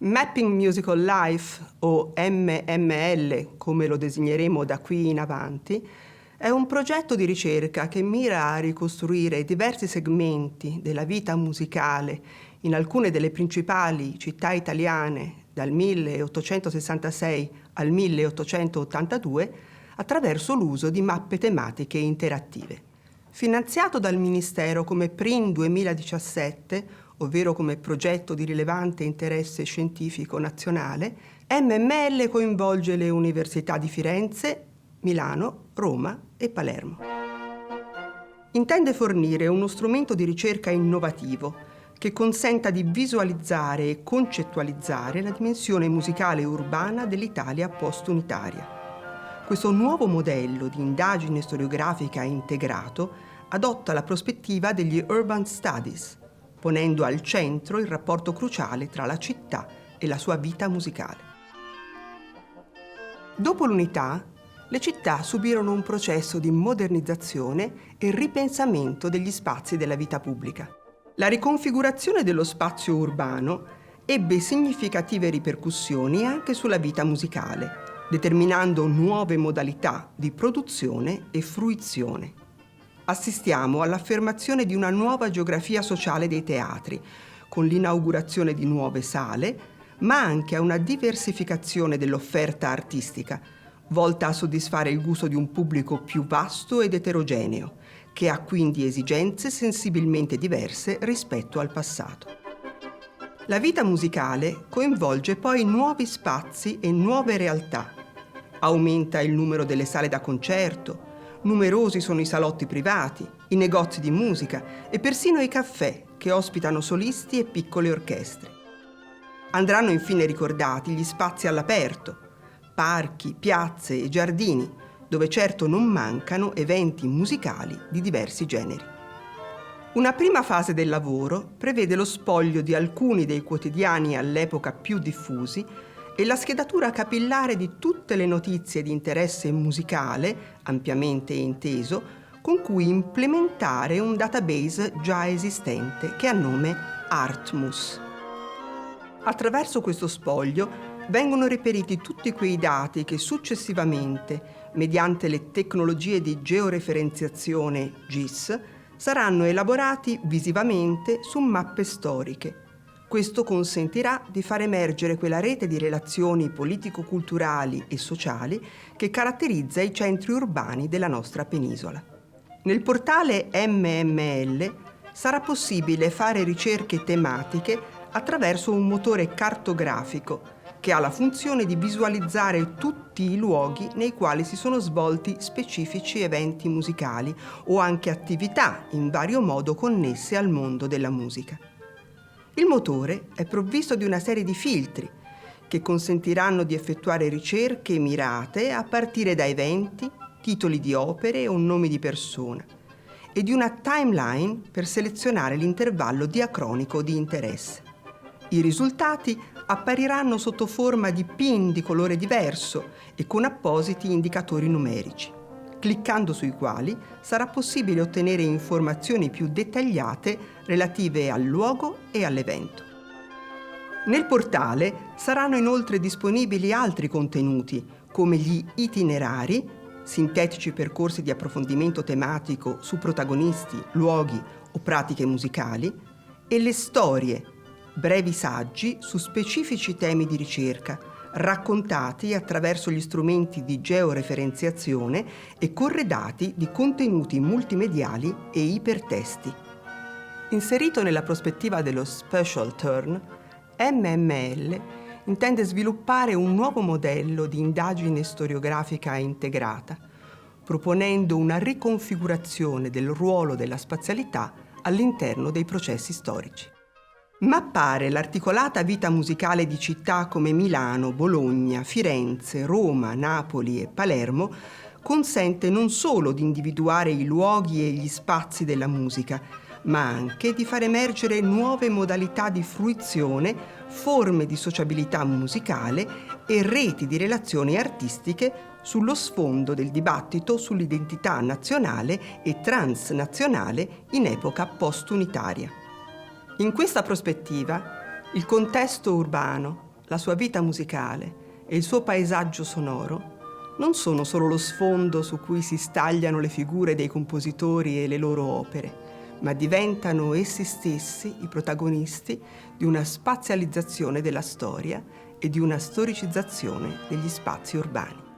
Mapping Musical Life, o MML, come lo designeremo da qui in avanti, è un progetto di ricerca che mira a ricostruire diversi segmenti della vita musicale in alcune delle principali città italiane dal 1866 al 1882 attraverso l'uso di mappe tematiche interattive. Finanziato dal Ministero come PRIN 2017, ovvero come progetto di rilevante interesse scientifico nazionale, MML coinvolge le università di Firenze, Milano, Roma e Palermo. Intende fornire uno strumento di ricerca innovativo che consenta di visualizzare e concettualizzare la dimensione musicale urbana dell'Italia post-unitaria. Questo nuovo modello di indagine storiografica integrato adotta la prospettiva degli Urban Studies, ponendo al centro il rapporto cruciale tra la città e la sua vita musicale. Dopo l'unità, le città subirono un processo di modernizzazione e ripensamento degli spazi della vita pubblica. La riconfigurazione dello spazio urbano ebbe significative ripercussioni anche sulla vita musicale, determinando nuove modalità di produzione e fruizione. Assistiamo all'affermazione di una nuova geografia sociale dei teatri, con l'inaugurazione di nuove sale, ma anche a una diversificazione dell'offerta artistica, volta a soddisfare il gusto di un pubblico più vasto ed eterogeneo, che ha quindi esigenze sensibilmente diverse rispetto al passato. La vita musicale coinvolge poi nuovi spazi e nuove realtà. Aumenta il numero delle sale da concerto, numerosi sono i salotti privati, i negozi di musica e persino i caffè che ospitano solisti e piccole orchestre. Andranno infine ricordati gli spazi all'aperto, parchi, piazze e giardini, dove certo non mancano eventi musicali di diversi generi. Una prima fase del lavoro prevede lo spoglio di alcuni dei quotidiani all'epoca più diffusi e la schedatura capillare di tutte le notizie di interesse musicale, ampiamente inteso, con cui implementare un database già esistente che ha nome Artmus. Attraverso questo spoglio vengono reperiti tutti quei dati che successivamente, mediante le tecnologie di georeferenziazione GIS, saranno elaborati visivamente su mappe storiche. Questo consentirà di far emergere quella rete di relazioni politico-culturali e sociali che caratterizza i centri urbani della nostra penisola. Nel portale MML sarà possibile fare ricerche tematiche attraverso un motore cartografico che ha la funzione di visualizzare tutti i luoghi nei quali si sono svolti specifici eventi musicali o anche attività in vario modo connesse al mondo della musica. Il motore è provvisto di una serie di filtri che consentiranno di effettuare ricerche mirate a partire da eventi, titoli di opere o nomi di persona e di una timeline per selezionare l'intervallo diacronico di interesse. I risultati appariranno sotto forma di pin di colore diverso e con appositi indicatori numerici, cliccando sui quali sarà possibile ottenere informazioni più dettagliate relative al luogo e all'evento. Nel portale saranno inoltre disponibili altri contenuti, come gli itinerari, sintetici percorsi di approfondimento tematico su protagonisti, luoghi o pratiche musicali, e le storie, brevi saggi su specifici temi di ricerca, raccontati attraverso gli strumenti di georeferenziazione e corredati di contenuti multimediali e ipertesti. Inserito nella prospettiva dello Special Turn, MML intende sviluppare un nuovo modello di indagine storiografica integrata, proponendo una riconfigurazione del ruolo della spazialità all'interno dei processi storici. Mappare l'articolata vita musicale di città come Milano, Bologna, Firenze, Roma, Napoli e Palermo consente non solo di individuare i luoghi e gli spazi della musica, ma anche di far emergere nuove modalità di fruizione, forme di sociabilità musicale e reti di relazioni artistiche sullo sfondo del dibattito sull'identità nazionale e transnazionale in epoca post-unitaria. In questa prospettiva, il contesto urbano, la sua vita musicale e il suo paesaggio sonoro non sono solo lo sfondo su cui si stagliano le figure dei compositori e le loro opere, ma diventano essi stessi i protagonisti di una spazializzazione della storia e di una storicizzazione degli spazi urbani.